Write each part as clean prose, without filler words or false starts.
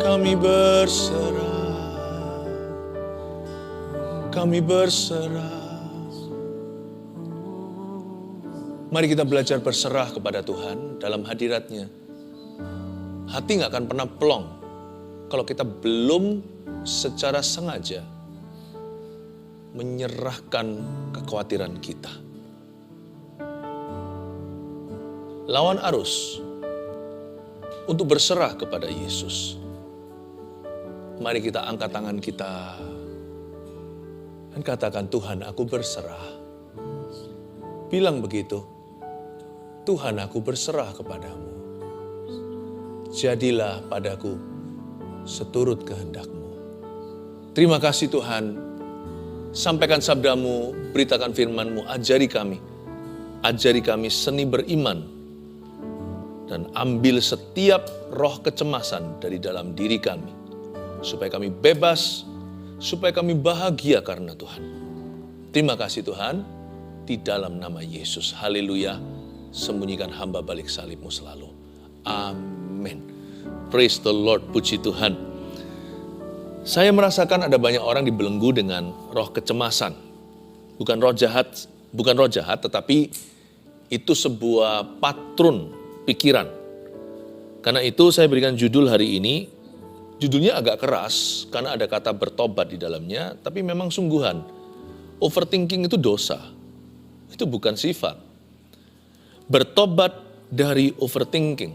Kami berserah, kami berserah. Mari kita belajar berserah kepada Tuhan dalam hadirat-Nya. Hati gak akan pernah plong kalau kita belum secara sengaja menyerahkan kekhawatiran kita. Lawan arus untuk berserah kepada Yesus. Mari kita angkat tangan kita dan katakan, Tuhan, aku berserah. Bilang begitu, Tuhan, aku berserah kepadamu. Jadilah padaku seturut kehendak-Mu. Terima kasih Tuhan. Sampaikan sabda-Mu, beritakan firman-Mu, ajari kami seni beriman. Dan ambil setiap roh kecemasan dari dalam diri kami. Supaya kami bebas, supaya kami bahagia karena Tuhan. Terima kasih Tuhan, di dalam nama Yesus. Haleluya, sembunyikan hamba balik salib-Mu selalu. Amin. Praise the Lord, puji Tuhan. Saya merasakan ada banyak orang dibelenggu dengan roh kecemasan. Bukan roh jahat, tetapi itu sebuah patron pikiran. Karena itu saya berikan judul hari ini. Judulnya agak keras karena ada kata bertobat di dalamnya, tapi memang sungguhan. Overthinking itu dosa. Itu bukan sifat. Bertobat dari overthinking.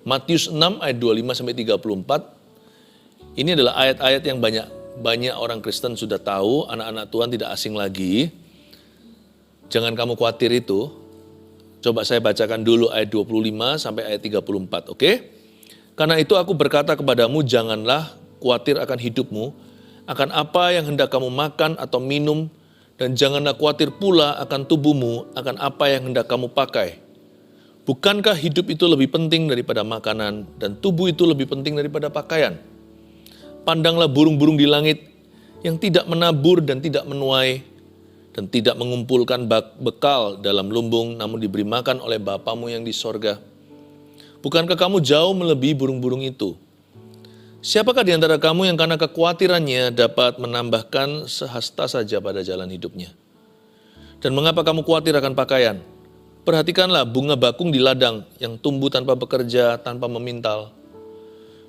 Matius 6 ayat 25-34. Ini adalah ayat-ayat yang banyak orang Kristen sudah tahu, anak-anak Tuhan tidak asing lagi. Jangan kamu khawatir itu. Coba saya bacakan dulu ayat 25 sampai ayat 34, oke? Karena itu aku berkata kepadamu, janganlah khawatir akan hidupmu, akan apa yang hendak kamu makan atau minum, dan janganlah khawatir pula akan tubuhmu, akan apa yang hendak kamu pakai. Bukankah hidup itu lebih penting daripada makanan, dan tubuh itu lebih penting daripada pakaian? Pandanglah burung-burung di langit yang tidak menabur dan tidak menuai, dan tidak mengumpulkan bekal dalam lumbung, namun diberi makan oleh Bapamu yang di sorga. Bukankah kamu jauh melebihi burung-burung itu? Siapakah di antara kamu yang karena kekhawatirannya dapat menambahkan sehasta saja pada jalan hidupnya? Dan mengapa kamu khawatir akan pakaian? Perhatikanlah bunga bakung di ladang yang tumbuh tanpa bekerja, tanpa memintal.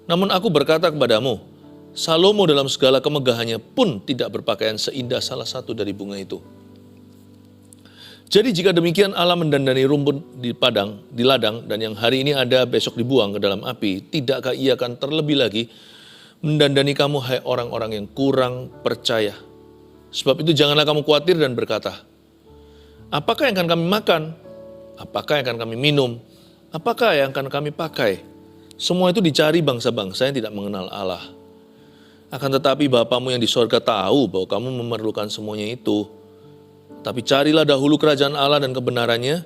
Namun aku berkata kepadamu, Salomo dalam segala kemegahannya pun tidak berpakaian seindah salah satu dari bunga itu. Jadi jika demikian Allah mendandani rumput di ladang, dan yang hari ini ada besok dibuang ke dalam api, tidakkah Ia akan terlebih lagi mendandani kamu, hai orang-orang yang kurang percaya? Sebab itu janganlah kamu khawatir dan berkata, apakah yang akan kami makan? Apakah yang akan kami minum? Apakah yang akan kami pakai? Semua itu dicari bangsa-bangsa yang tidak mengenal Allah. Akan tetapi Bapamu yang di sorga tahu bahwa kamu memerlukan semuanya itu. Tapi carilah dahulu kerajaan Allah dan kebenarannya,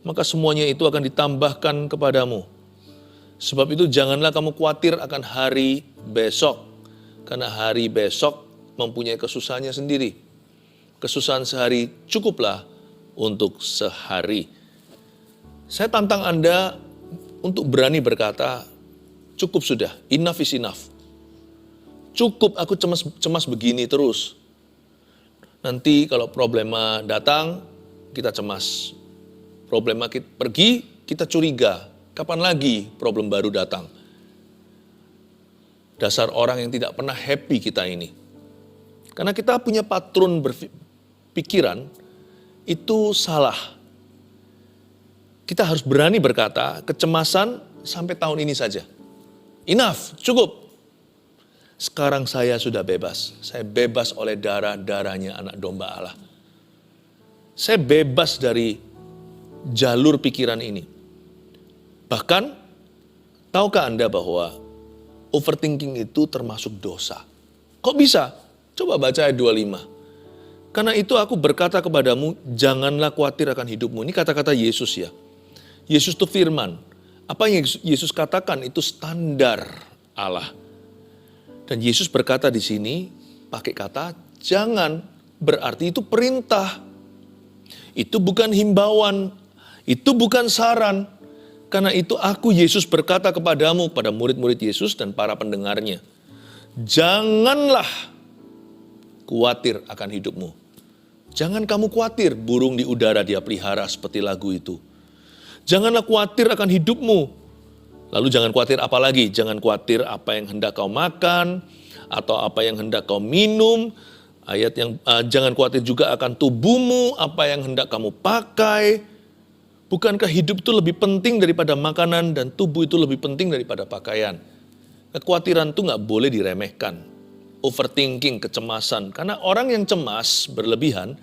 maka semuanya itu akan ditambahkan kepadamu. Sebab itu janganlah kamu khawatir akan hari besok, karena hari besok mempunyai kesusahannya sendiri. Kesusahan sehari cukuplah untuk sehari. Saya tantang Anda untuk berani berkata, cukup sudah, enough is enough. Cukup, aku cemas begini terus. Nanti kalau problema datang, kita cemas. Problema kita pergi, kita curiga. Kapan lagi problem baru datang? Dasar orang yang tidak pernah happy kita ini. Karena kita punya patron berpikiran, itu salah. Kita harus berani berkata, kecemasan sampai tahun ini saja. Enough, cukup. Sekarang saya sudah bebas. Saya bebas oleh darah-darahnya anak domba Allah. Saya bebas dari jalur pikiran ini. Bahkan, tahukah Anda bahwa overthinking itu termasuk dosa? Kok bisa? Coba baca ayat 25. Karena itu aku berkata kepadamu, janganlah khawatir akan hidupmu. Ini kata-kata Yesus ya. Yesus itu firman. Apa yang Yesus katakan itu standar Allah. Dan Yesus berkata di sini, pakai kata jangan, berarti itu perintah. Itu bukan himbauan, itu bukan saran. Karena itu aku Yesus berkata kepadamu, pada murid-murid Yesus dan para pendengarnya, janganlah khawatir akan hidupmu. Jangan kamu khawatir, burung di udara dia pelihara seperti lagu itu. Janganlah khawatir akan hidupmu. Lalu jangan khawatir apa lagi? Jangan khawatir apa yang hendak kau makan, atau apa yang hendak kau minum. Jangan khawatir juga akan tubuhmu, apa yang hendak kamu pakai. Bukankah hidup itu lebih penting daripada makanan dan tubuh itu lebih penting daripada pakaian? Kekhawatiran itu nggak boleh diremehkan. Overthinking, kecemasan. Karena orang yang cemas berlebihan,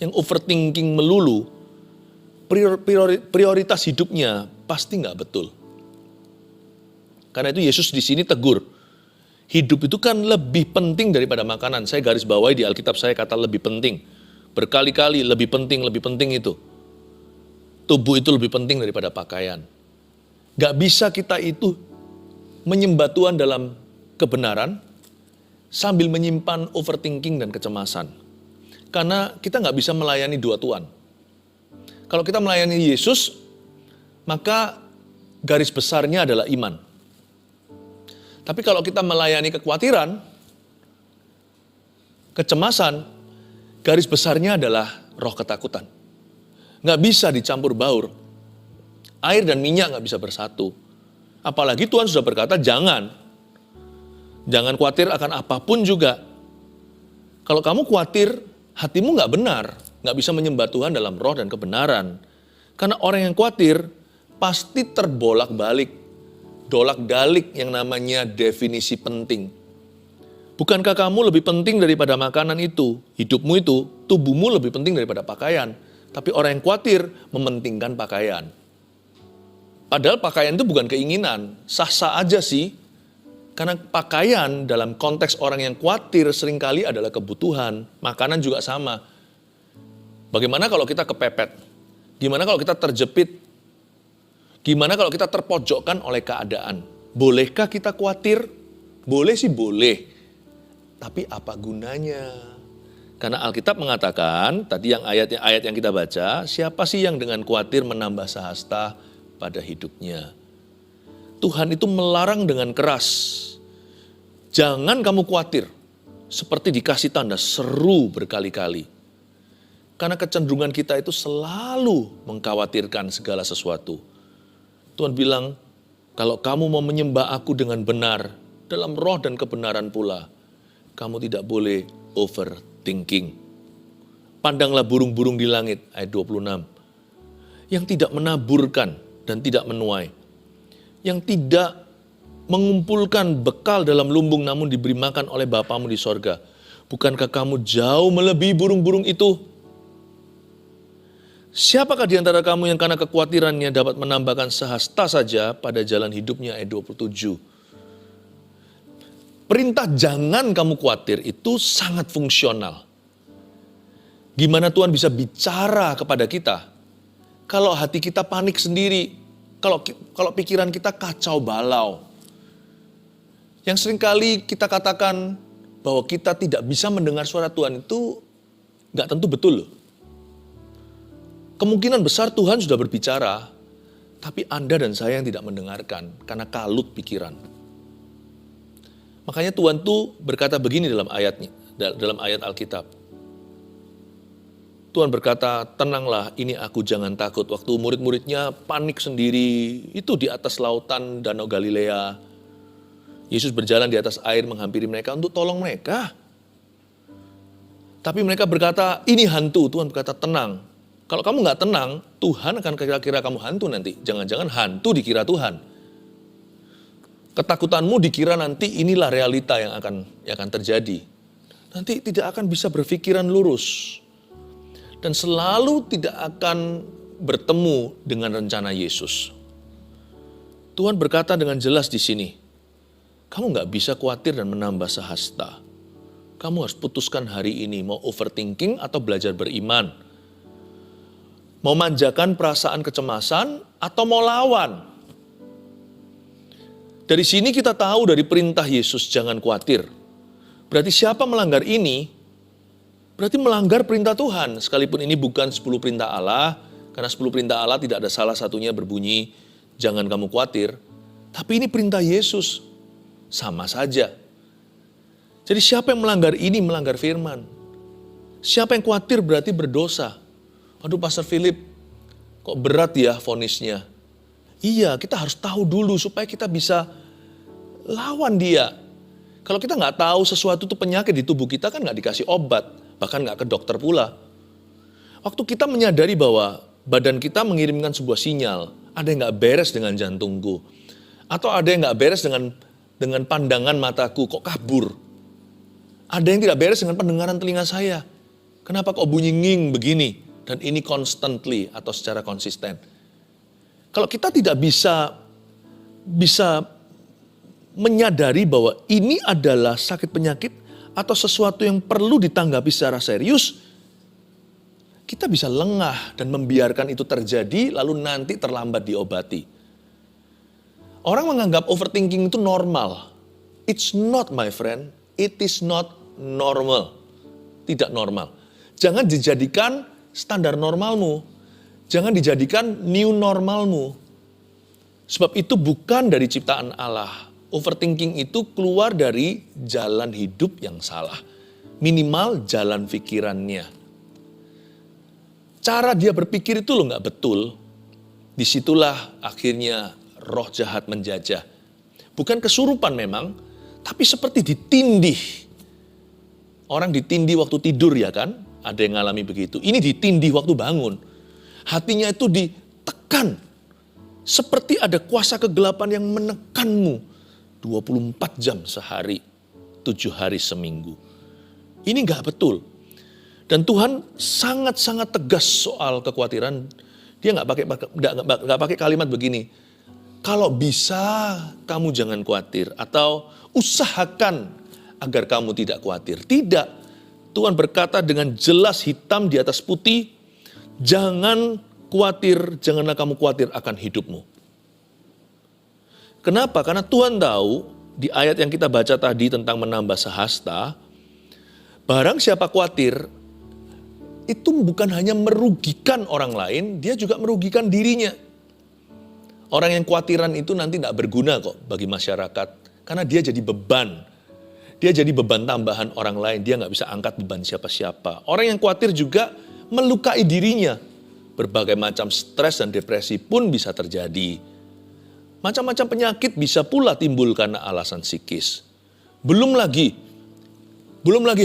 yang overthinking melulu, prioritas hidupnya pasti nggak betul. Karena itu Yesus di sini tegur. Hidup itu kan lebih penting daripada makanan. Saya garis bawahi di Alkitab saya kata lebih penting. Berkali-kali lebih penting itu. Tubuh itu lebih penting daripada pakaian. Gak bisa kita itu menyembah Tuhan dalam kebenaran sambil menyimpan overthinking dan kecemasan. Karena kita gak bisa melayani dua Tuhan. Kalau kita melayani Yesus, maka garis besarnya adalah iman. Tapi kalau kita melayani kekhawatiran, kecemasan, garis besarnya adalah roh ketakutan. Nggak bisa dicampur baur. Air dan minyak nggak bisa bersatu. Apalagi Tuhan sudah berkata jangan. Jangan khawatir akan apapun juga. Kalau kamu khawatir, hatimu nggak benar. Nggak bisa menyembah Tuhan dalam roh dan kebenaran. Karena orang yang khawatir pasti terbolak-balik. Dolak-dalik yang namanya definisi penting. Bukankah kamu lebih penting daripada makanan itu? Hidupmu itu, tubuhmu lebih penting daripada pakaian. Tapi orang yang khawatir mementingkan pakaian. Padahal pakaian itu bukan keinginan, sah-sah aja sih. Karena pakaian dalam konteks orang yang khawatir seringkali adalah kebutuhan. Makanan juga sama. Bagaimana kalau kita kepepet? Gimana kalau kita terjepit? Gimana kalau kita terpojokkan oleh keadaan? Bolehkah kita khawatir? Boleh sih boleh. Tapi apa gunanya? Karena Alkitab mengatakan, tadi yang ayat yang kita baca, siapa sih yang dengan khawatir menambah sahasta pada hidupnya? Tuhan itu melarang dengan keras. Jangan kamu khawatir. Seperti dikasih tanda seru berkali-kali. Karena kecenderungan kita itu selalu mengkhawatirkan segala sesuatu. Tuhan bilang, kalau kamu mau menyembah aku dengan benar, dalam roh dan kebenaran pula, kamu tidak boleh overthinking. Pandanglah burung-burung di langit, ayat 26. Yang tidak menaburkan dan tidak menuai. Yang tidak mengumpulkan bekal dalam lumbung namun diberi makan oleh Bapamu di sorga. Bukankah kamu jauh melebihi burung-burung itu? Siapakah di antara kamu yang karena kekhawatirannya dapat menambahkan sehasta saja pada jalan hidupnya, ayat 27. Perintah jangan kamu khawatir itu sangat fungsional. Gimana Tuhan bisa bicara kepada kita? Kalau hati kita panik sendiri, kalau pikiran kita kacau balau. Yang seringkali kita katakan bahwa kita tidak bisa mendengar suara Tuhan itu gak tentu betul loh. Kemungkinan besar Tuhan sudah berbicara, tapi Anda dan saya yang tidak mendengarkan karena kalut pikiran. Makanya Tuhan tuh berkata begini dalam ayat Alkitab. Tuhan berkata, tenanglah, ini aku, jangan takut. Waktu murid-muridnya panik sendiri, itu di atas lautan Danau Galilea. Yesus berjalan di atas air menghampiri mereka untuk tolong mereka. Tapi mereka berkata, ini hantu. Tuhan berkata, tenang. Kalau kamu nggak tenang, Tuhan akan kira-kira kamu hantu nanti. Jangan-jangan hantu dikira Tuhan. Ketakutanmu dikira nanti inilah realita yang akan terjadi. Nanti tidak akan bisa berpikiran lurus. Dan selalu tidak akan bertemu dengan rencana Yesus. Tuhan berkata dengan jelas di sini, kamu nggak bisa khawatir dan menambah sehasta. Kamu harus putuskan hari ini mau overthinking atau belajar beriman. Mau manjakan perasaan kecemasan atau mau lawan? Dari sini kita tahu dari perintah Yesus jangan khawatir. Berarti siapa melanggar ini, berarti melanggar perintah Tuhan. Sekalipun ini bukan 10 perintah Allah, karena 10 perintah Allah tidak ada salah satunya berbunyi, jangan kamu khawatir. Tapi ini perintah Yesus, sama saja. Jadi siapa yang melanggar ini melanggar firman. Siapa yang khawatir berarti berdosa. Aduh Pastor Philip, kok berat ya vonisnya. Iya, kita harus tahu dulu supaya kita bisa lawan dia. Kalau kita nggak tahu sesuatu itu penyakit di tubuh kita kan nggak dikasih obat. Bahkan nggak ke dokter pula. Waktu kita menyadari bahwa badan kita mengirimkan sebuah sinyal. Ada yang nggak beres dengan jantungku. Atau ada yang nggak beres dengan pandangan mataku, kok kabur. Ada yang tidak beres dengan pendengaran telinga saya. Kenapa kok bunyi nging begini? Dan ini constantly atau secara konsisten. Kalau kita tidak bisa menyadari bahwa ini adalah sakit penyakit atau sesuatu yang perlu ditanggapi secara serius, kita bisa lengah dan membiarkan itu terjadi lalu nanti terlambat diobati. Orang menganggap overthinking itu normal. It's not, my friend. It is not normal. Tidak normal. Jangan dijadikan standar normalmu. Jangan dijadikan new normalmu. Sebab itu bukan dari ciptaan Allah. Overthinking itu keluar dari jalan hidup yang salah. Minimal jalan pikirannya. Cara dia berpikir itu loh nggak betul. Disitulah akhirnya roh jahat menjajah. Bukan kesurupan memang, tapi seperti ditindih. Orang ditindih waktu tidur ya kan? Ada yang ngalami begitu. Ini ditindih waktu bangun. Hatinya itu ditekan. Seperti ada kuasa kegelapan yang menekanmu. 24 jam sehari, 7 hari seminggu. Ini gak betul. Dan Tuhan sangat-sangat tegas soal kekhawatiran. Dia gak pakai kalimat begini. Kalau bisa kamu jangan khawatir. Atau usahakan agar kamu tidak khawatir. Tidak. Tuhan berkata dengan jelas hitam di atas putih. Jangan khawatir, janganlah kamu khawatir akan hidupmu. Kenapa? Karena Tuhan tahu di ayat yang kita baca tadi tentang menambah sehasta. Barang siapa khawatir, itu bukan hanya merugikan orang lain, dia juga merugikan dirinya. Orang yang khawatiran itu nanti tidak berguna kok bagi masyarakat. Karena dia jadi beban. Dia jadi beban tambahan orang lain. Dia nggak bisa angkat beban siapa-siapa. Orang yang khawatir juga melukai dirinya. Berbagai macam stres dan depresi pun bisa terjadi. Macam-macam penyakit bisa pula timbul karena alasan psikis. Belum lagi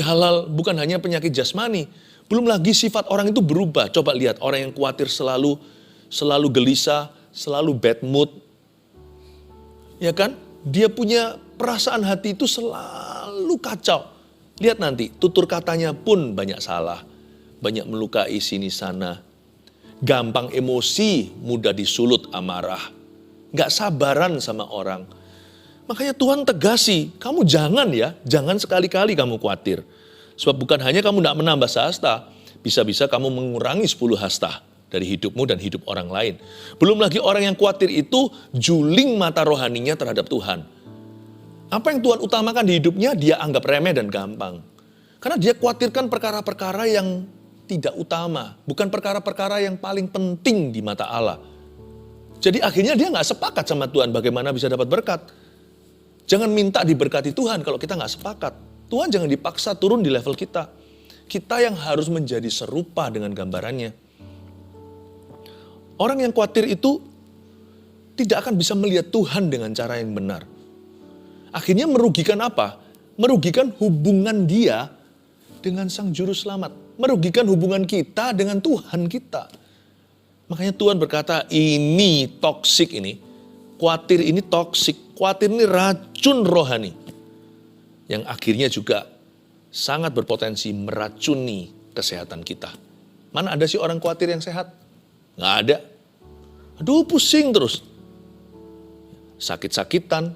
hal-hal bukan hanya penyakit jasmani. Belum lagi sifat orang itu berubah. Coba lihat orang yang khawatir selalu gelisah, selalu bad mood. Ya kan? Dia punya perasaan hati itu selalu kacau. Lihat nanti, tutur katanya pun banyak salah. Banyak melukai sini sana. Gampang emosi, mudah disulut amarah. Gak sabaran sama orang. Makanya Tuhan tegasi, kamu jangan sekali-kali kamu khawatir. Sebab bukan hanya kamu tidak menambah sehasta, bisa-bisa kamu mengurangi 10 hasta dari hidupmu dan hidup orang lain. Belum lagi orang yang khawatir itu juling mata rohaninya terhadap Tuhan. Apa yang Tuhan utamakan di hidupnya, dia anggap remeh dan gampang. Karena dia khawatirkan perkara-perkara yang tidak utama. Bukan perkara-perkara yang paling penting di mata Allah. Jadi akhirnya dia gak sepakat sama Tuhan bagaimana bisa dapat berkat. Jangan minta diberkati Tuhan kalau kita gak sepakat. Tuhan jangan dipaksa turun di level kita. Kita yang harus menjadi serupa dengan gambarannya. Orang yang khawatir itu tidak akan bisa melihat Tuhan dengan cara yang benar. Akhirnya merugikan apa? Merugikan hubungan dia dengan Sang Juru Selamat. Merugikan hubungan kita dengan Tuhan kita. Makanya Tuhan berkata, ini toksik ini. Khawatir ini toksik. Khawatir ini racun rohani. Yang akhirnya juga sangat berpotensi meracuni kesehatan kita. Mana ada sih orang khawatir yang sehat? Nggak ada. Aduh pusing terus. Sakit-sakitan.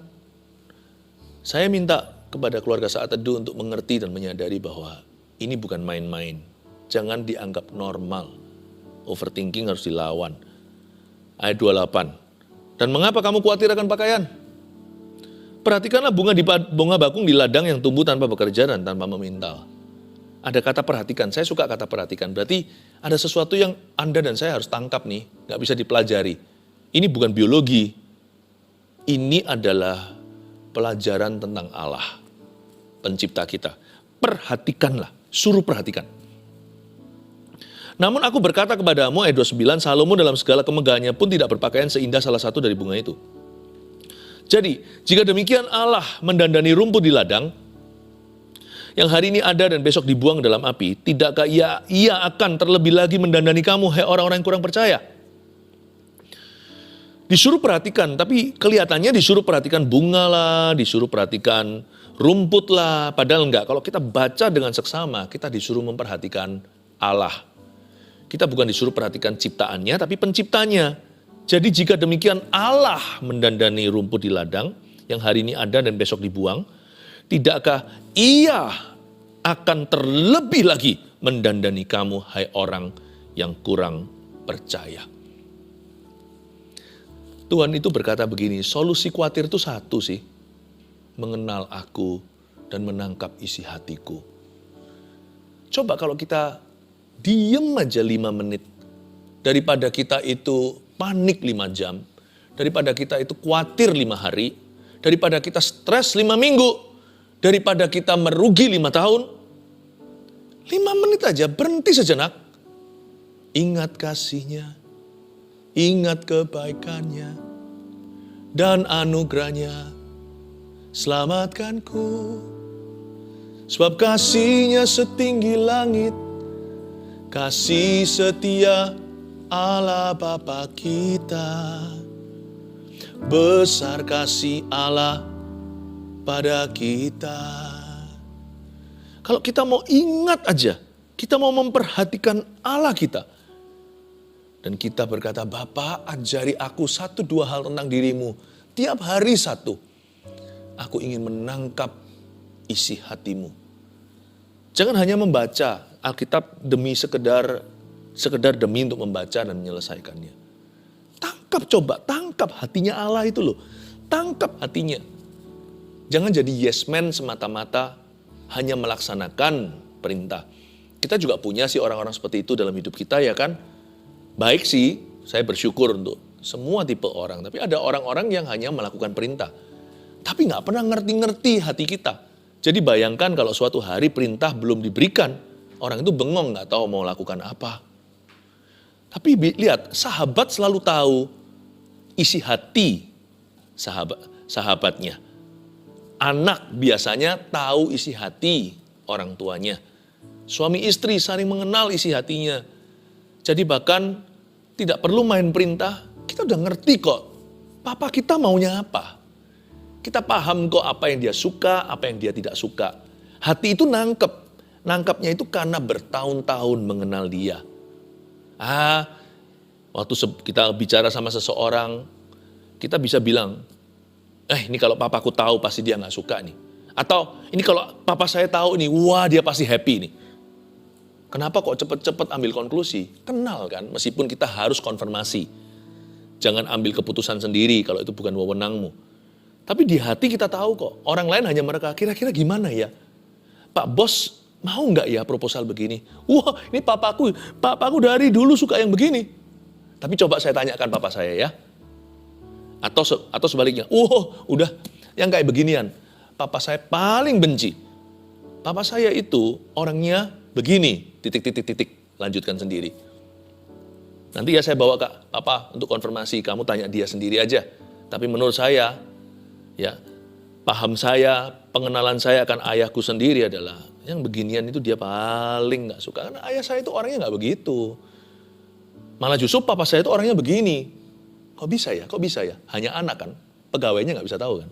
Saya minta kepada keluarga Saat Teduh untuk mengerti dan menyadari bahwa ini bukan main-main. Jangan dianggap normal. Overthinking harus dilawan. Ayat 28. Dan mengapa kamu khawatir akan pakaian? Perhatikanlah bunga bakung di ladang yang tumbuh tanpa bekerja dan tanpa memintal. Ada kata perhatikan, saya suka kata perhatikan. Berarti ada sesuatu yang Anda dan saya harus tangkap nih, gak bisa dipelajari. Ini bukan biologi. Ini adalah pelajaran tentang Allah, pencipta kita. Perhatikanlah, suruh perhatikan. Namun aku berkata kepadamu, ayat 29, Salomo dalam segala kemegahannya pun tidak berpakaian seindah salah satu dari bunga itu. Jadi, jika demikian Allah mendandani rumput di ladang, yang hari ini ada dan besok dibuang dalam api, tidakkah ia akan terlebih lagi mendandani kamu, hai orang-orang yang kurang percaya? Disuruh perhatikan, tapi kelihatannya disuruh perhatikan bunga lah, disuruh perhatikan rumput lah, padahal enggak. Kalau kita baca dengan seksama, kita disuruh memperhatikan Allah. Kita bukan disuruh perhatikan ciptaannya, tapi penciptanya. Jadi jika demikian Allah mendandani rumput di ladang, yang hari ini ada dan besok dibuang, tidakkah ia akan terlebih lagi mendandani kamu, hai orang yang kurang percaya. Tuhan itu berkata begini, solusi khawatir itu satu sih, mengenal aku dan menangkap isi hatiku. Coba kalau kita diem aja 5 menit, daripada kita itu panik 5 jam, daripada kita itu khawatir 5 hari, daripada kita stres 5 minggu, daripada kita merugi 5 tahun, 5 menit aja, berhenti sejenak. Ingat kasihnya, ingat kebaikannya, dan anugerahnya, selamatkanku. Sebab kasihnya setinggi langit, kasih setia Allah Bapa kita, besar kasih Allah pada kita. Kalau kita mau ingat aja, kita mau memperhatikan Allah kita, dan kita berkata, Bapa ajari aku 1-2 hal tentang dirimu, tiap hari 1. Aku ingin menangkap isi hatimu. Jangan hanya membaca Alkitab demi sekedar demi untuk membaca dan menyelesaikannya. Tangkap hatinya Allah itu loh. Tangkap hatinya. Jangan jadi yes man semata-mata hanya melaksanakan perintah. Kita juga punya sih orang-orang seperti itu dalam hidup kita ya kan. Baik sih, saya bersyukur untuk semua tipe orang. Tapi ada orang-orang yang hanya melakukan perintah. Tapi gak pernah ngerti-ngerti hati kita. Jadi bayangkan kalau suatu hari perintah belum diberikan, orang itu bengong gak tahu mau lakukan apa. Tapi lihat, sahabat selalu tahu isi hati sahabatnya. Anak biasanya tahu isi hati orang tuanya. Suami istri saling mengenal isi hatinya. Jadi bahkan tidak perlu main perintah, kita udah ngerti kok. Papa kita maunya apa. Kita paham kok apa yang dia suka, apa yang dia tidak suka. Hati itu nangkepnya itu karena bertahun-tahun mengenal dia. Waktu kita bicara sama seseorang, kita bisa bilang, ini kalau papaku tahu pasti dia gak suka nih. Atau ini kalau papa saya tahu nih, wah dia pasti happy nih. Kenapa kok cepet-cepet ambil konklusi? Kenal kan, meskipun kita harus konfirmasi. Jangan ambil keputusan sendiri kalau itu bukan wewenangmu. Tapi di hati kita tahu kok, orang lain hanya mereka, kira-kira gimana ya? Pak bos mau gak ya proposal begini? Wah ini papaku dari dulu suka yang begini. Tapi coba saya tanyakan papa saya ya. Atau sebaliknya, udah yang kayak beginian. Papa saya paling benci. Papa saya itu orangnya begini, titik. Lanjutkan sendiri. Nanti ya saya bawa ke papa untuk konfirmasi, kamu tanya dia sendiri aja. Tapi menurut saya, ya paham saya, pengenalan saya akan ayahku sendiri adalah, yang beginian itu dia paling gak suka. Karena ayah saya itu orangnya gak begitu. Malah justru papa saya itu orangnya begini. Kok bisa ya? Hanya anak kan, pegawainya gak bisa tahu kan.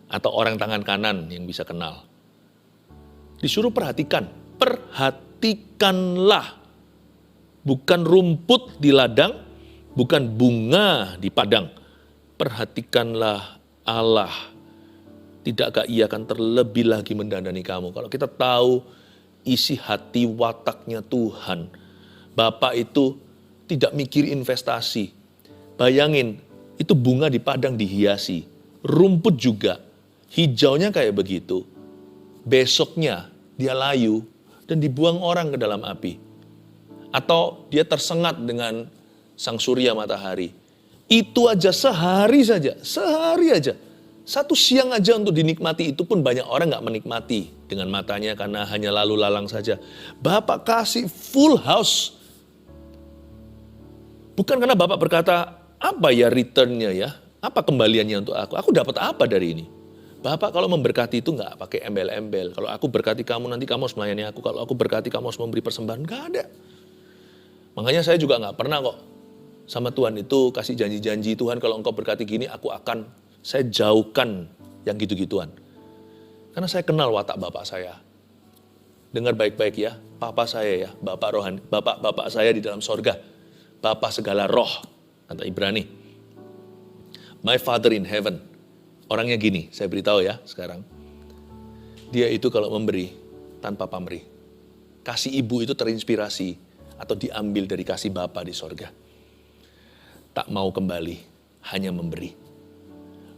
Atau orang tangan kanan yang bisa kenal. Disuruh perhatikanlah. Bukan rumput di ladang, bukan bunga di padang. Perhatikanlah Allah. Tidakkah ia akan terlebih lagi mendandani kamu. Kalau kita tahu isi hati wataknya Tuhan. Bapak itu tidak mikir investasi. Bayangin, itu bunga di padang dihiasi. Rumput juga, hijaunya kayak begitu. Besoknya dia layu dan dibuang orang ke dalam api. Atau dia tersengat dengan sang surya matahari. Itu aja sehari saja, sehari aja. Satu siang aja untuk dinikmati, itu pun banyak orang gak menikmati dengan matanya karena hanya lalu lalang saja. Bapak kasih full house. Bukan karena Bapak berkata, apa ya returnnya ya? Apa kembaliannya untuk aku? Aku dapat apa dari ini? Bapak kalau memberkati itu nggak pakai embel-embel. Kalau aku berkati kamu, nanti kamu harus melayani aku. Kalau aku berkati kamu harus memberi persembahan. Nggak ada. Makanya saya juga nggak pernah kok sama Tuhan itu kasih janji-janji, Tuhan kalau engkau berkati gini, saya jauhkan yang gitu-gituan. Karena saya kenal watak Bapak saya. Dengar baik-baik ya, Papa saya ya, Bapak rohani, Bapak saya di dalam sorga. Bapak segala roh, kata Ibrani. My Father in heaven. Orangnya gini, saya beritahu ya sekarang. Dia itu kalau memberi tanpa pamrih. Kasih ibu itu terinspirasi atau diambil dari kasih Bapa di sorga. Tak mau kembali, hanya memberi.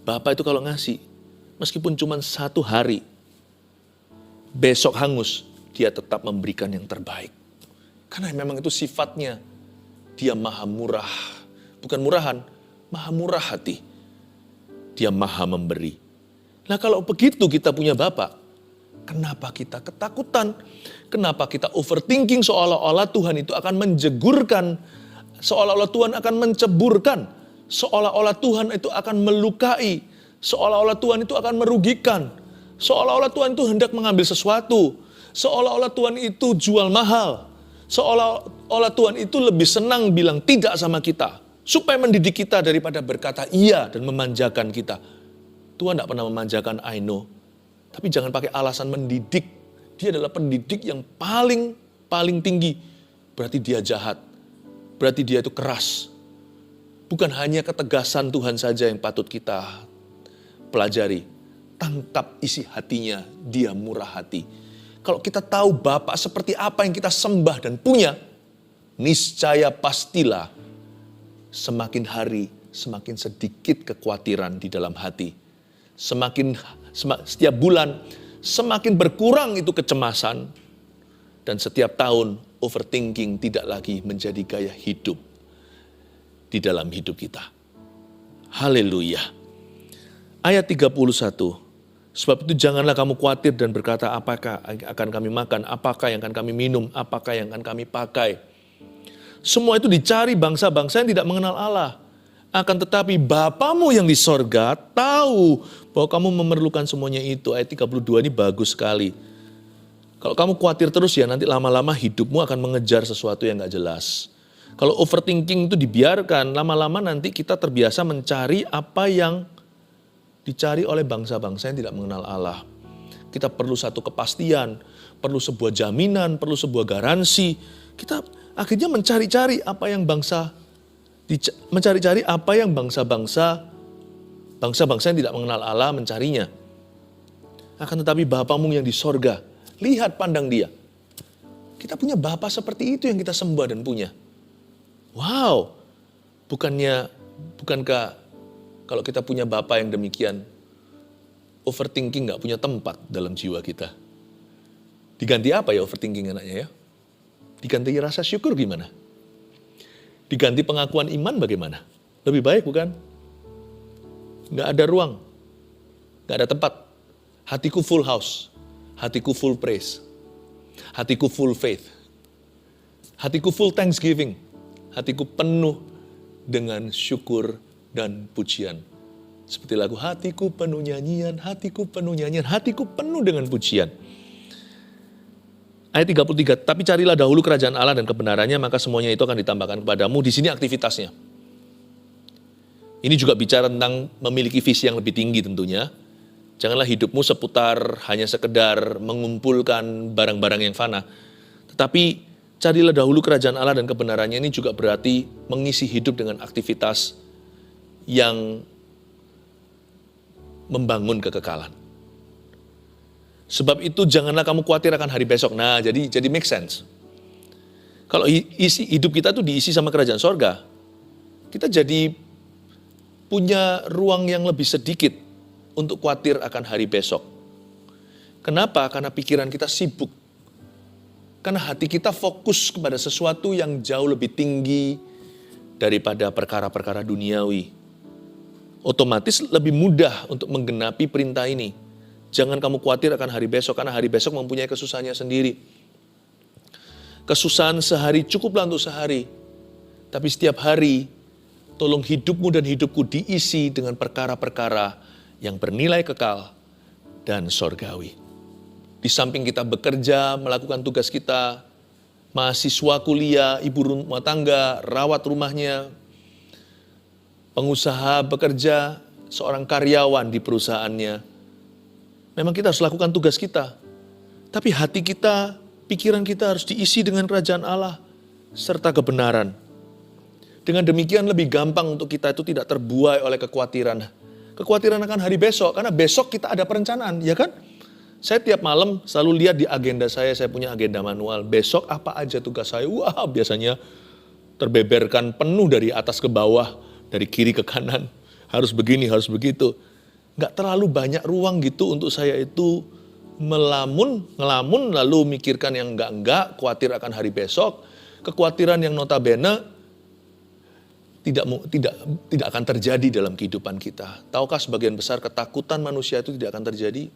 Bapak itu kalau ngasih, meskipun cuma 1 hari, besok hangus, dia tetap memberikan yang terbaik. Karena memang itu sifatnya. Dia maha murah, bukan murahan, maha murah hati. Dia maha memberi. Nah kalau begitu kita punya Bapak, kenapa kita ketakutan? Kenapa kita overthinking seolah-olah Tuhan itu akan menjegurkan, seolah-olah Tuhan akan menceburkan, seolah-olah Tuhan itu akan melukai, seolah-olah Tuhan itu akan merugikan, seolah-olah Tuhan itu hendak mengambil sesuatu, seolah-olah Tuhan itu jual mahal, seolah-olah Tuhan itu lebih senang bilang tidak sama kita. Supaya mendidik kita daripada berkata iya dan memanjakan kita. Tuhan tidak pernah memanjakan, I know. Tapi jangan pakai alasan mendidik. Dia adalah pendidik yang paling tinggi. Berarti dia jahat. Berarti dia itu keras. Bukan hanya ketegasan Tuhan saja yang patut kita pelajari. Tangkap isi hatinya, dia murah hati. Kalau kita tahu Bapak seperti apa yang kita sembah dan punya, niscaya pastilah semakin hari, semakin sedikit kekhawatiran di dalam hati. Setiap bulan, semakin berkurang itu kecemasan. Dan setiap tahun, overthinking tidak lagi menjadi gaya hidup di dalam hidup kita. Haleluya. Ayat 31. Sebab itu janganlah kamu khawatir dan berkata, apakah akan kami makan, apakah yang akan kami minum, apakah yang akan kami pakai. Semua itu dicari bangsa-bangsa yang tidak mengenal Allah. Akan tetapi Bapamu yang di sorga tahu bahwa kamu memerlukan semuanya itu. Ayat 32 ini bagus sekali. Kalau kamu khawatir terus ya nanti lama-lama hidupmu akan mengejar sesuatu yang gak jelas. Kalau overthinking itu dibiarkan, lama-lama nanti kita terbiasa mencari apa yang dicari oleh bangsa-bangsa yang tidak mengenal Allah. Kita perlu satu kepastian, perlu sebuah jaminan, perlu sebuah garansi. Kita akhirnya mencari-cari apa yang bangsa yang tidak mengenal Allah mencarinya. Akan tetapi Bapamu yang di sorga, lihat pandang dia. Kita punya Bapa seperti itu yang kita sembah dan punya. Wow, bukankah kalau kita punya Bapa yang demikian, overthinking gak punya tempat dalam jiwa kita. Diganti apa ya overthinking anaknya ya? Diganti rasa syukur gimana? Diganti pengakuan iman bagaimana? Lebih baik bukan? Nggak ada ruang. Nggak ada tempat. Hatiku full house. Hatiku full praise. Hatiku full faith. Hatiku full thanksgiving. Hatiku penuh dengan syukur dan pujian. Seperti lagu hatiku penuh nyanyian, hatiku penuh nyanyian, hatiku penuh dengan pujian. Ayat 33, tapi carilah dahulu kerajaan Allah dan kebenarannya, maka semuanya itu akan ditambahkan kepadamu. Di sini aktivitasnya. Ini juga bicara tentang memiliki visi yang lebih tinggi tentunya. Janganlah hidupmu seputar hanya sekedar mengumpulkan barang-barang yang fana. Tetapi carilah dahulu kerajaan Allah dan kebenarannya, ini juga berarti mengisi hidup dengan aktivitas yang membangun kekekalan. Sebab itu janganlah kamu khawatir akan hari besok. Nah, jadi make sense. Kalau isi hidup kita tuh diisi sama kerajaan sorga, kita jadi punya ruang yang lebih sedikit untuk khawatir akan hari besok. Kenapa? Karena pikiran kita sibuk. Karena hati kita fokus kepada sesuatu yang jauh lebih tinggi daripada perkara-perkara duniawi. Otomatis lebih mudah untuk menggenapi perintah ini. Jangan kamu khawatir akan hari besok, karena hari besok mempunyai kesusahannya sendiri. Kesusahan sehari cukuplah untuk sehari. Tapi setiap hari, tolong hidupmu dan hidupku diisi dengan perkara-perkara yang bernilai kekal dan sorgawi. Di samping kita bekerja, melakukan tugas kita, mahasiswa kuliah, ibu rumah tangga, rawat rumahnya, pengusaha bekerja, seorang karyawan di perusahaannya. Memang kita harus lakukan tugas kita. Tapi hati kita, pikiran kita harus diisi dengan kerajaan Allah serta kebenaran. Dengan demikian lebih gampang untuk kita itu tidak terbuai oleh kekhawatiran. Kekhawatiran akan hari besok, karena besok kita ada perencanaan, ya kan? Saya tiap malam selalu lihat di agenda saya punya agenda manual. Besok apa aja tugas saya? Wah, biasanya terbeberkan penuh dari atas ke bawah, dari kiri ke kanan. Harus begini, harus begitu. Nggak terlalu banyak ruang gitu untuk saya itu ngelamun lalu mikirkan yang enggak, khawatir akan hari besok. Kekhawatiran yang notabene tidak akan terjadi dalam kehidupan kita. Tahukah sebagian besar ketakutan manusia itu tidak akan terjadi?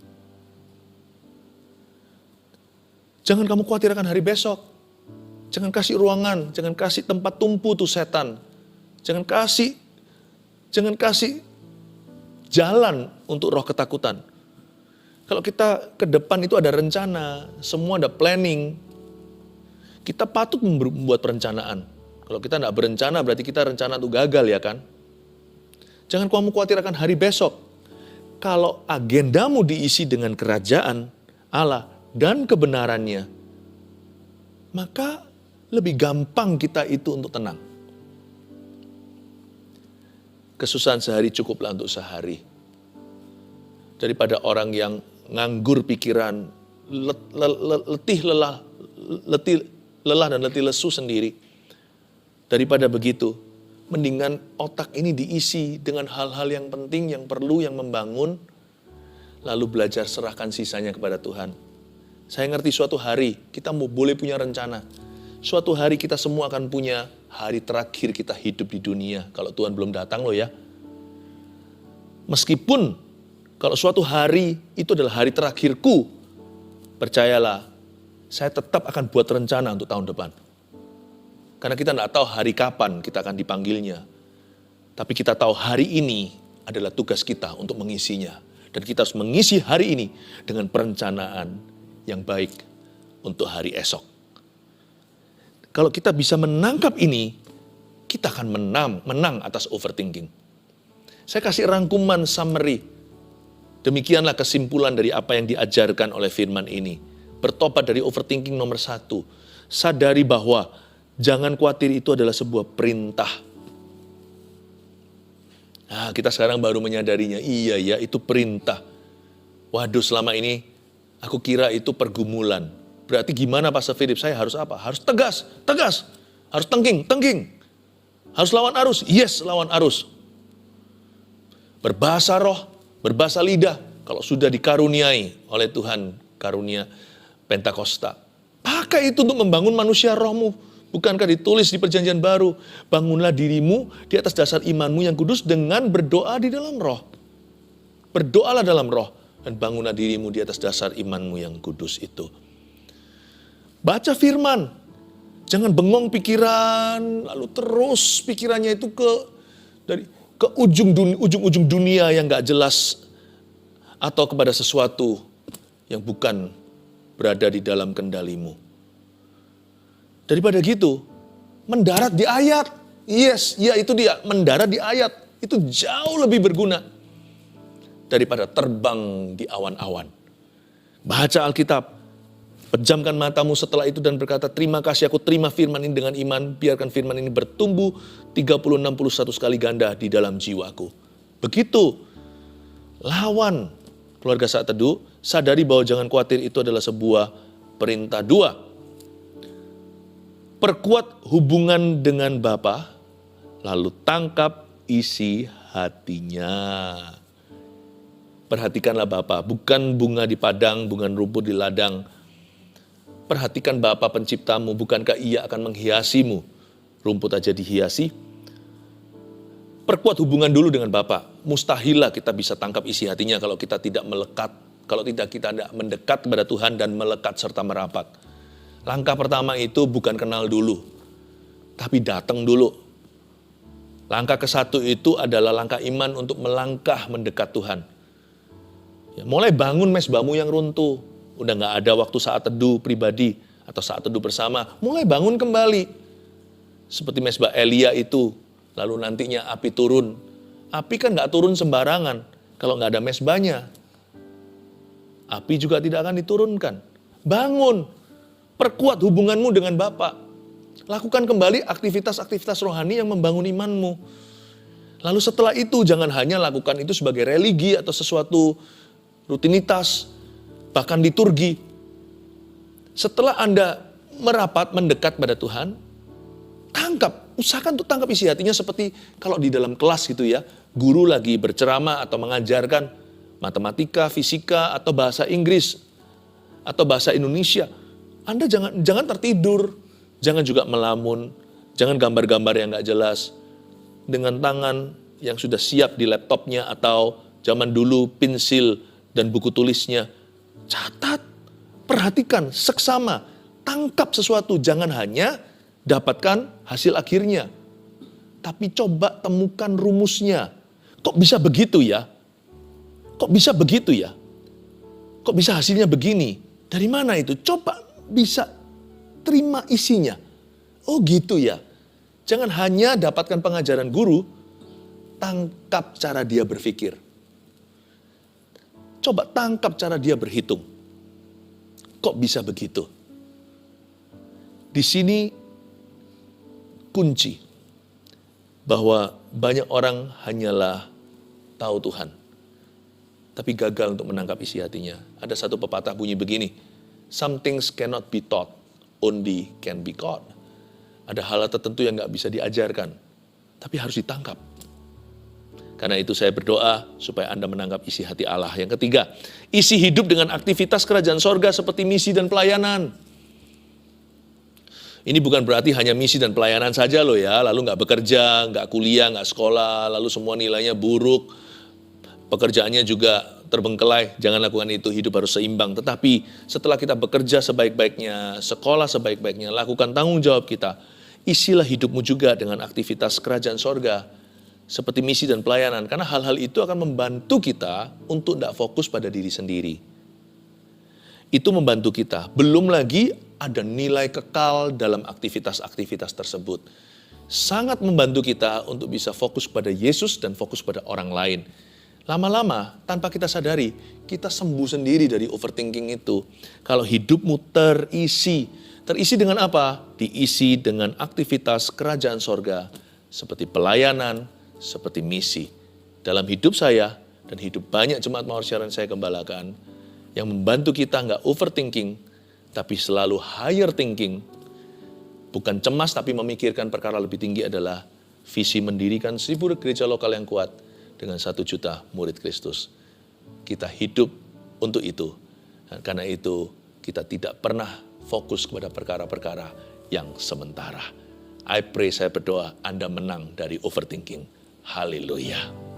Jangan kamu khawatir akan hari besok. Jangan kasih ruangan, jangan kasih tempat tumpu tuh setan. Jangan kasih jalan untuk roh ketakutan. Kalau kita ke depan itu ada rencana, semua ada planning. Kita patut membuat perencanaan. Kalau kita tidak berencana berarti kita rencana itu gagal, ya kan? Jangan kamu khawatir akan hari besok. Kalau agendamu diisi dengan kerajaan Allah dan kebenarannya, maka lebih gampang kita itu untuk tenang. Kesusahan sehari cukuplah untuk sehari. Daripada orang yang nganggur pikiran, letih lelah dan letih lesu sendiri. Daripada begitu, mendingan otak ini diisi dengan hal-hal yang penting, yang perlu, yang membangun, lalu belajar serahkan sisanya kepada Tuhan. Saya ngerti suatu hari kita boleh punya rencana. Suatu hari kita semua akan punya hari terakhir kita hidup di dunia. Kalau Tuhan belum datang loh ya. Meskipun kalau suatu hari itu adalah hari terakhirku, percayalah, saya tetap akan buat rencana untuk tahun depan. Karena kita tidak tahu hari kapan kita akan dipanggilnya. Tapi kita tahu hari ini adalah tugas kita untuk mengisinya. Dan kita harus mengisi hari ini dengan perencanaan yang baik untuk hari esok. Kalau kita bisa menangkap ini, kita akan menang atas overthinking. Saya kasih rangkuman summary. Demikianlah kesimpulan dari apa yang diajarkan oleh firman ini. Bertobat dari overthinking nomor 1. Sadari bahwa jangan khawatir itu adalah sebuah perintah. Nah, kita sekarang baru menyadarinya. Iya ya, itu perintah. Waduh, selama ini aku kira itu pergumulan. Berarti gimana Pastor Philip? Saya harus apa? Harus tegas. Harus tengking. Harus lawan arus. Yes, lawan arus. Berbahasa roh, berbahasa lidah. Kalau sudah dikaruniai oleh Tuhan, karunia Pentakosta. Pakai itu untuk membangun manusia rohmu. Bukankah ditulis di perjanjian baru, bangunlah dirimu di atas dasar imanmu yang kudus dengan berdoa di dalam roh. Berdoalah dalam roh dan bangunlah dirimu di atas dasar imanmu yang kudus itu. Baca firman, jangan bengong pikiran, lalu terus pikirannya itu ke ujung dunia yang gak jelas, atau kepada sesuatu yang bukan berada di dalam kendalimu. Daripada gitu, mendarat di ayat. Yes, ya itu dia, mendarat di ayat. Itu jauh lebih berguna daripada terbang di awan-awan. Baca Alkitab, pejamkan matamu setelah itu dan berkata, terima kasih aku terima firman ini dengan iman, biarkan firman ini bertumbuh 30-61 kali ganda di dalam jiwaku. Begitu, lawan keluarga Saat Teduh, sadari bahwa jangan khawatir itu adalah sebuah perintah. 2, perkuat hubungan dengan Bapa, lalu tangkap isi hatinya. Perhatikanlah Bapa, bukan bunga di padang, bukan rumput di ladang. Perhatikan Bapa penciptamu, bukankah Ia akan menghiasimu? Rumput aja dihiasi, Perkuat hubungan dulu dengan Bapa. Mustahillah kita bisa tangkap isi hatinya kalau kita tidak melekat, kalau kita tidak mendekat kepada Tuhan dan melekat serta merapat. Langkah pertama itu bukan kenal dulu, tapi datang dulu. Langkah ke-1 itu adalah langkah iman untuk melangkah mendekat Tuhan. Ya, mulai bangun mesbahmu yang runtuh. Udah gak ada waktu saat teduh pribadi atau saat teduh bersama. Mulai bangun kembali. Seperti mesbah Elia itu. Lalu nantinya api turun. Api kan gak turun sembarangan kalau gak ada mesbahnya. Api juga tidak akan diturunkan. Bangun. Perkuat hubunganmu dengan Bapa. Lakukan kembali aktivitas-aktivitas rohani yang membangun imanmu. Lalu setelah itu jangan hanya lakukan itu sebagai religi atau sesuatu rutinitas, bahkan liturgi. Setelah Anda merapat, mendekat pada Tuhan, usahakan untuk tangkap isi hatinya seperti kalau di dalam kelas gitu ya, guru lagi berceramah atau mengajarkan matematika, fisika, atau bahasa Inggris, atau bahasa Indonesia. Anda jangan tertidur, jangan juga melamun, jangan gambar-gambar yang gak jelas, dengan tangan yang sudah siap di laptopnya atau zaman dulu pensil dan buku tulisnya. Catat, perhatikan, seksama, tangkap sesuatu, jangan hanya dapatkan hasil akhirnya. Tapi coba temukan rumusnya. Kok bisa begitu ya? Kok bisa begitu ya? Kok bisa hasilnya begini? Dari mana itu? Coba bisa terima isinya. Oh gitu ya. Jangan hanya dapatkan pengajaran guru, tangkap cara dia berpikir. Coba tangkap cara dia berhitung. Kok bisa begitu? Di sini kunci bahwa banyak orang hanyalah tahu Tuhan, tapi gagal untuk menangkap isi hatinya. Ada satu pepatah bunyi begini, some things cannot be taught, only can be caught. Ada hal tertentu yang gak bisa diajarkan, tapi harus ditangkap. Karena itu saya berdoa supaya Anda menangkap isi hati Allah. Yang ketiga, isi hidup dengan aktivitas kerajaan sorga seperti misi dan pelayanan. Ini bukan berarti hanya misi dan pelayanan saja loh ya, lalu gak bekerja, gak kuliah, gak sekolah, lalu semua nilainya buruk, pekerjaannya juga terbengkelai. Jangan lakukan itu, hidup harus seimbang. Tetapi setelah kita bekerja sebaik-baiknya, sekolah sebaik-baiknya, lakukan tanggung jawab kita, isilah hidupmu juga dengan aktivitas kerajaan sorga, seperti misi dan pelayanan. Karena hal-hal itu akan membantu kita untuk tidak fokus pada diri sendiri. Itu membantu kita. Belum lagi ada nilai kekal dalam aktivitas-aktivitas tersebut. Sangat membantu kita untuk bisa fokus pada Yesus dan fokus pada orang lain. Lama-lama, tanpa kita sadari, kita sembuh sendiri dari overthinking itu. Kalau hidupmu terisi dengan apa? Diisi dengan aktivitas kerajaan sorga, seperti pelayanan, seperti misi. Dalam hidup saya, dan hidup banyak jemaat Mawar Siaran saya gembalakan, yang membantu kita nggak overthinking, tapi selalu higher thinking. Bukan cemas, tapi memikirkan perkara lebih tinggi adalah visi mendirikan 1000 gereja lokal yang kuat dengan 1 juta murid Kristus. Kita hidup untuk itu. Dan karena itu, kita tidak pernah fokus kepada perkara-perkara yang sementara. I pray, saya berdoa, Anda menang dari overthinking. Haleluya.